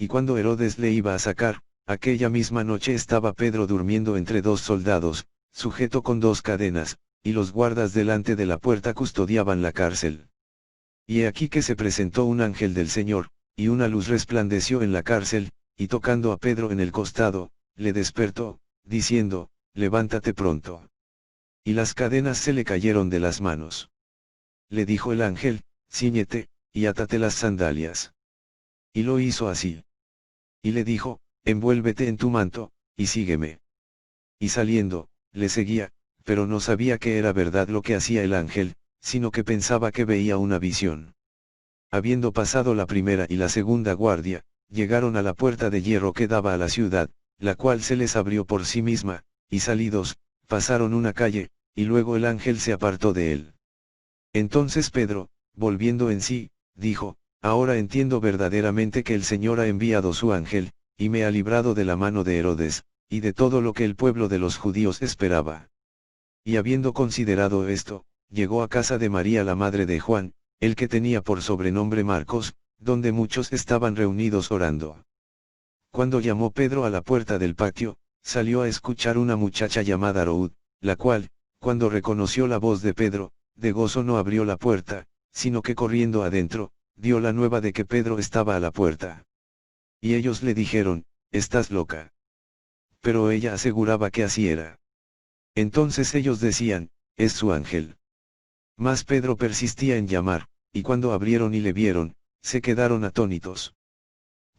y cuando Herodes le iba a sacar, aquella misma noche estaba Pedro durmiendo entre dos soldados, sujeto con dos cadenas, y los guardas delante de la puerta custodiaban la cárcel. Y he aquí que se presentó un ángel del Señor, y una luz resplandeció en la cárcel, y tocando a Pedro en el costado, le despertó, diciendo, levántate pronto. Y las cadenas se le cayeron de las manos. Le dijo el ángel, cíñete, y átate las sandalias. Y lo hizo así. Y le dijo, envuélvete en tu manto, y sígueme. Y saliendo, le seguía, pero no sabía que era verdad lo que hacía el ángel, sino que pensaba que veía una visión. Habiendo pasado la primera y la segunda guardia, llegaron a la puerta de hierro que daba a la ciudad, la cual se les abrió por sí misma, y salidos, pasaron una calle, y luego el ángel se apartó de él. Entonces Pedro, volviendo en sí, dijo, ahora entiendo verdaderamente que el Señor ha enviado su ángel, y me ha librado de la mano de Herodes, y de todo lo que el pueblo de los judíos esperaba. Y habiendo considerado esto, llegó a casa de María la madre de Juan, el que tenía por sobrenombre Marcos, donde muchos estaban reunidos orando. Cuando llamó Pedro a la puerta del patio, salió a escuchar una muchacha llamada Roud, la cual, cuando reconoció la voz de Pedro, de gozo no abrió la puerta, sino que corriendo adentro, dio la nueva de que Pedro estaba a la puerta. Y ellos le dijeron, estás loca. Pero ella aseguraba que así era. Entonces ellos decían, es su ángel. Mas Pedro persistía en llamar, y cuando abrieron y le vieron, se quedaron atónitos.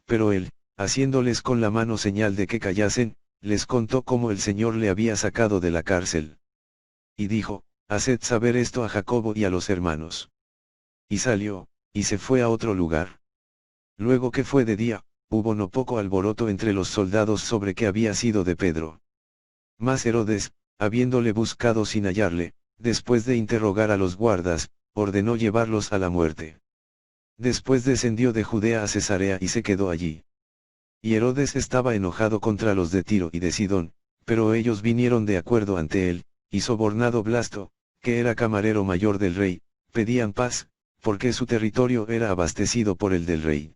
Pero él, haciéndoles con la mano señal de que callasen, les contó cómo el Señor le había sacado de la cárcel. Y dijo, haced saber esto a Jacobo y a los hermanos. Y salió, y se fue a otro lugar. Luego que fue de día, hubo no poco alboroto entre los soldados sobre qué había sido de Pedro. Mas Herodes, habiéndole buscado sin hallarle, después de interrogar a los guardas, ordenó llevarlos a la muerte. Después descendió de Judea a Cesarea y se quedó allí. Y Herodes estaba enojado contra los de Tiro y de Sidón, pero ellos vinieron de acuerdo ante él, y sobornado Blasto, que era camarero mayor del rey, pedían paz, porque su territorio era abastecido por el del rey.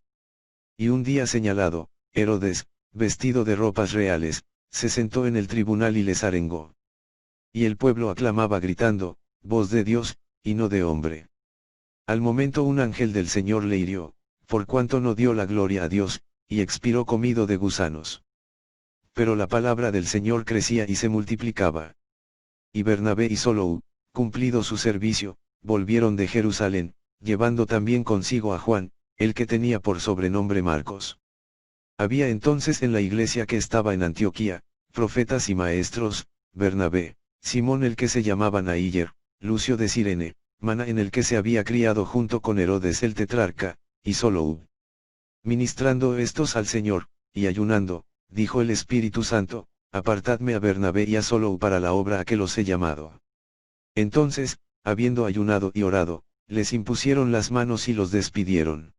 Y un día señalado, Herodes, vestido de ropas reales, se sentó en el tribunal y les arengó. Y el pueblo aclamaba gritando, voz de Dios, y no de hombre. Al momento un ángel del Señor le hirió, por cuanto no dio la gloria a Dios, y expiró comido de gusanos. Pero la palabra del Señor crecía y se multiplicaba. Y Bernabé y Solou, cumplido su servicio, volvieron de Jerusalén, llevando también consigo a Juan, el que tenía por sobrenombre Marcos. Había entonces en la iglesia que estaba en Antioquía, profetas y maestros, Bernabé, Simón el que se llamaba Naíger, Lucio de Cirene, Mana en el que se había criado junto con Herodes el tetrarca, y Solou. Ministrando estos al Señor, y ayunando, dijo el Espíritu Santo, apartadme a Bernabé y a Solou para la obra a que los he llamado. Entonces, habiendo ayunado y orado, les impusieron las manos y los despidieron.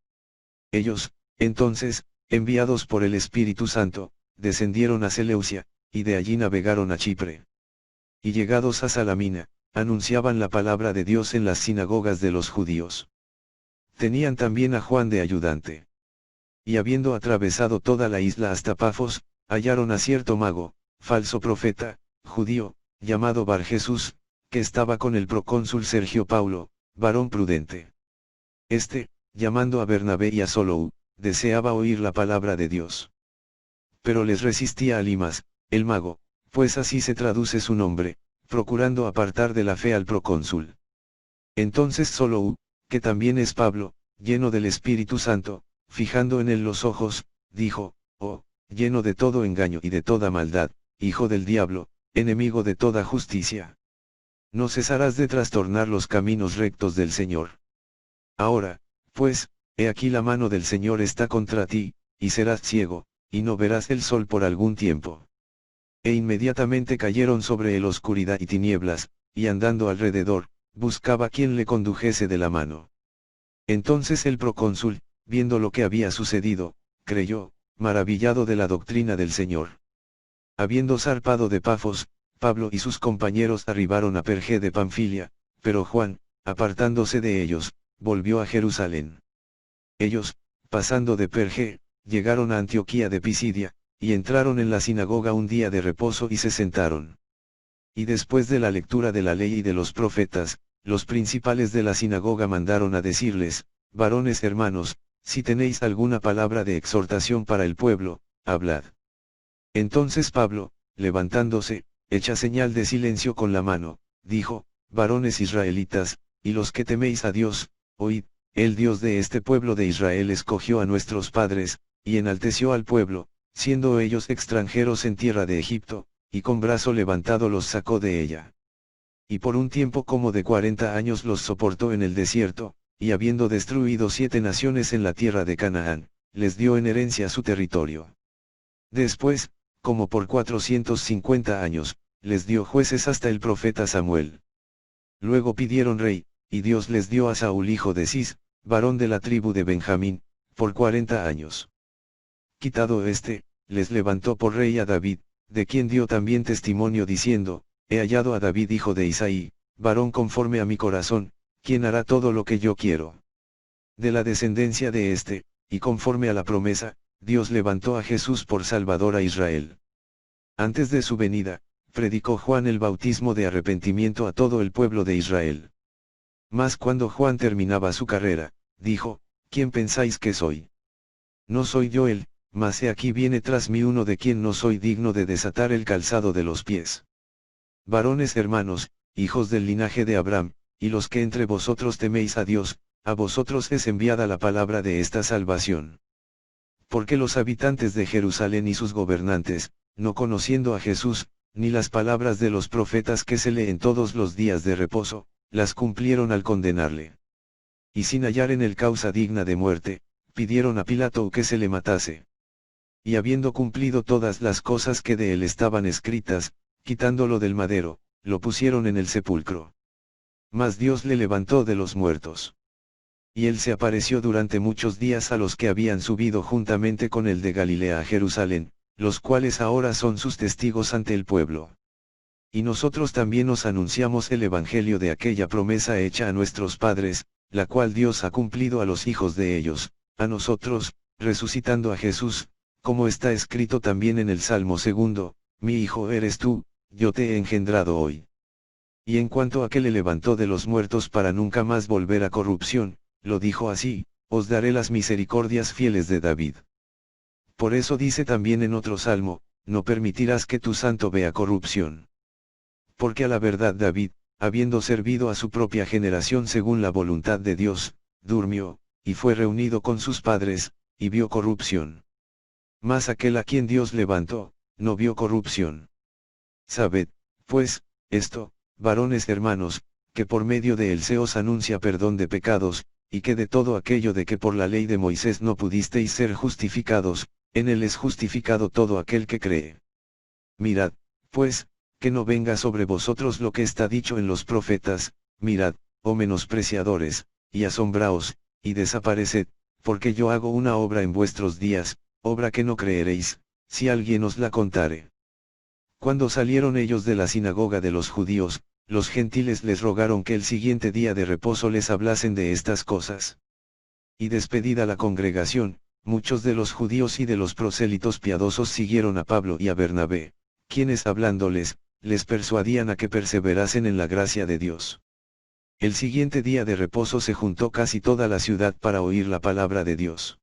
Ellos, entonces, enviados por el Espíritu Santo, descendieron a Seleucia, y de allí navegaron a Chipre. Y llegados a Salamina, anunciaban la palabra de Dios en las sinagogas de los judíos. Tenían también a Juan de ayudante. Y habiendo atravesado toda la isla hasta Pafos, hallaron a cierto mago, falso profeta, judío, llamado Bar Jesús, que estaba con el procónsul Sergio Paulo, varón prudente. Este, llamando a Bernabé y a Solou, deseaba oír la palabra de Dios. Pero les resistía Alimas, el mago, pues así se traduce su nombre, procurando apartar de la fe al procónsul. Entonces Solou, que también es Pablo, lleno del Espíritu Santo, fijando en él los ojos, dijo, oh, lleno de todo engaño y de toda maldad, hijo del diablo, enemigo de toda justicia. No cesarás de trastornar los caminos rectos del Señor. Ahora, pues, he aquí la mano del Señor está contra ti, y serás ciego, y no verás el sol por algún tiempo. E inmediatamente cayeron sobre él oscuridad y tinieblas, y andando alrededor, buscaba quien le condujese de la mano. Entonces el procónsul, viendo lo que había sucedido, creyó, maravillado de la doctrina del Señor. Habiendo zarpado de Pafos, Pablo y sus compañeros arribaron a Perge de Panfilia, pero Juan, apartándose de ellos, volvió a Jerusalén. Ellos, pasando de Perge, llegaron a Antioquía de Pisidia, y entraron en la sinagoga un día de reposo y se sentaron. Y después de la lectura de la ley y de los profetas, los principales de la sinagoga mandaron a decirles: varones hermanos, si tenéis alguna palabra de exhortación para el pueblo, hablad. Entonces Pablo, levantándose, hecha señal de silencio con la mano, dijo: varones israelitas, y los que teméis a Dios, oíd, el Dios de este pueblo de Israel escogió a nuestros padres, y enalteció al pueblo, siendo ellos extranjeros en tierra de Egipto, y con brazo levantado los sacó de ella. Y por un tiempo como de 40 años los soportó en el desierto, y habiendo destruido 7 naciones en la tierra de Canaán, les dio en herencia su territorio. Después, como por 450 años, les dio jueces hasta el profeta Samuel. Luego pidieron rey, y Dios les dio a Saúl hijo de Cis, varón de la tribu de Benjamín, por 40 años. Quitado este, les levantó por rey a David, de quien dio también testimonio diciendo: he hallado a David hijo de Isaí, varón conforme a mi corazón, quien hará todo lo que yo quiero. De la descendencia de este, y conforme a la promesa, Dios levantó a Jesús por Salvador a Israel. Antes de su venida, predicó Juan el bautismo de arrepentimiento a todo el pueblo de Israel. Mas cuando Juan terminaba su carrera, dijo: ¿quién pensáis que soy? No soy yo él, mas he aquí viene tras mí uno de quien no soy digno de desatar el calzado de los pies. Varones hermanos, hijos del linaje de Abraham, y los que entre vosotros teméis a Dios, a vosotros es enviada la palabra de esta salvación. Porque los habitantes de Jerusalén y sus gobernantes, no conociendo a Jesús, ni las palabras de los profetas que se leen todos los días de reposo, las cumplieron al condenarle. Y sin hallar en él causa digna de muerte, pidieron a Pilato que se le matase. Y habiendo cumplido todas las cosas que de él estaban escritas, quitándolo del madero, lo pusieron en el sepulcro. Mas Dios le levantó de los muertos. Y él se apareció durante muchos días a los que habían subido juntamente con él de Galilea a Jerusalén, los cuales ahora son sus testigos ante el pueblo. Y nosotros también os anunciamos el evangelio de aquella promesa hecha a nuestros padres, la cual Dios ha cumplido a los hijos de ellos, a nosotros, resucitando a Jesús, como está escrito también en el Salmo 2: mi hijo eres tú, yo te he engendrado hoy. Y en cuanto a que le levantó de los muertos para nunca más volver a corrupción, lo dijo así: os daré las misericordias fieles de David. Por eso dice también en otro salmo: no permitirás que tu santo vea corrupción. Porque a la verdad David, habiendo servido a su propia generación según la voluntad de Dios, durmió, y fue reunido con sus padres, y vio corrupción. Mas aquel a quien Dios levantó, no vio corrupción. Sabed, pues, esto, varones hermanos, que por medio de él se os anuncia perdón de pecados, y que de todo aquello de que por la ley de Moisés no pudisteis ser justificados, en él es justificado todo aquel que cree. Mirad, pues, que no venga sobre vosotros lo que está dicho en los profetas: mirad, oh menospreciadores, y asombraos, y desapareced, porque yo hago una obra en vuestros días, obra que no creeréis, si alguien os la contare. Cuando salieron ellos de la sinagoga de los judíos, los gentiles les rogaron que el siguiente día de reposo les hablasen de estas cosas. Y despedida la congregación, muchos de los judíos y de los prosélitos piadosos siguieron a Pablo y a Bernabé, quienes hablándoles, les persuadían a que perseverasen en la gracia de Dios. El siguiente día de reposo se juntó casi toda la ciudad para oír la palabra de Dios.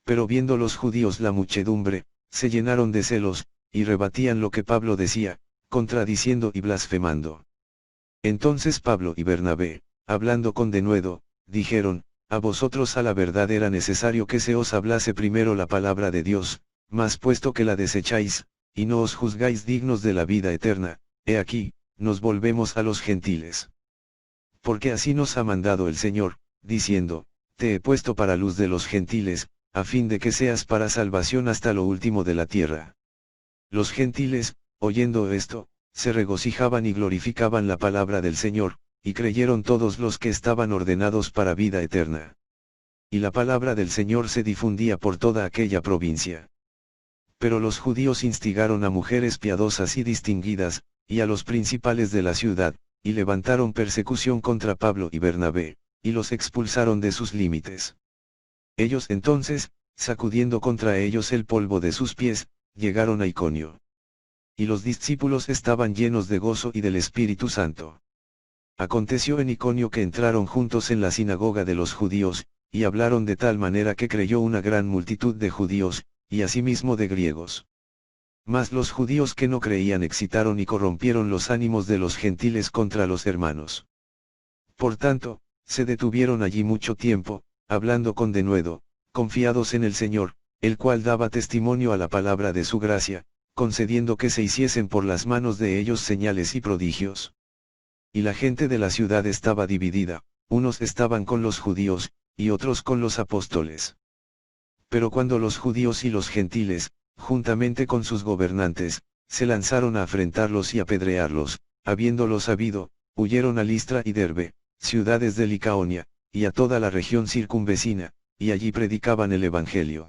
Pero viendo los judíos la muchedumbre, se llenaron de celos, y rebatían lo que Pablo decía, contradiciendo y blasfemando. Entonces Pablo y Bernabé, hablando con denuedo, dijeron: a vosotros a la verdad era necesario que se os hablase primero la palabra de Dios, mas puesto que la desecháis, y no os juzgáis dignos de la vida eterna, he aquí, nos volvemos a los gentiles. Porque así nos ha mandado el Señor, diciendo: te he puesto para luz de los gentiles, a fin de que seas para salvación hasta lo último de la tierra. Los gentiles, oyendo esto, se regocijaban y glorificaban la palabra del Señor, y creyeron todos los que estaban ordenados para vida eterna. Y la palabra del Señor se difundía por toda aquella provincia. Pero los judíos instigaron a mujeres piadosas y distinguidas, y a los principales de la ciudad, y levantaron persecución contra Pablo y Bernabé, y los expulsaron de sus límites. Ellos entonces, sacudiendo contra ellos el polvo de sus pies, llegaron a Iconio. Y los discípulos estaban llenos de gozo y del Espíritu Santo. Aconteció en Iconio que entraron juntos en la sinagoga de los judíos, y hablaron de tal manera que creyó una gran multitud de judíos, y asimismo de griegos. Mas los judíos que no creían excitaron y corrompieron los ánimos de los gentiles contra los hermanos. Por tanto, se detuvieron allí mucho tiempo, hablando con denuedo, confiados en el Señor, el cual daba testimonio a la palabra de su gracia, concediendo que se hiciesen por las manos de ellos señales y prodigios. Y la gente de la ciudad estaba dividida, unos estaban con los judíos, y otros con los apóstoles. Pero cuando los judíos y los gentiles, juntamente con sus gobernantes, se lanzaron a afrentarlos y apedrearlos, habiéndolo sabido, huyeron a Listra y Derbe, ciudades de Licaonia, y a toda la región circunvecina, y allí predicaban el Evangelio.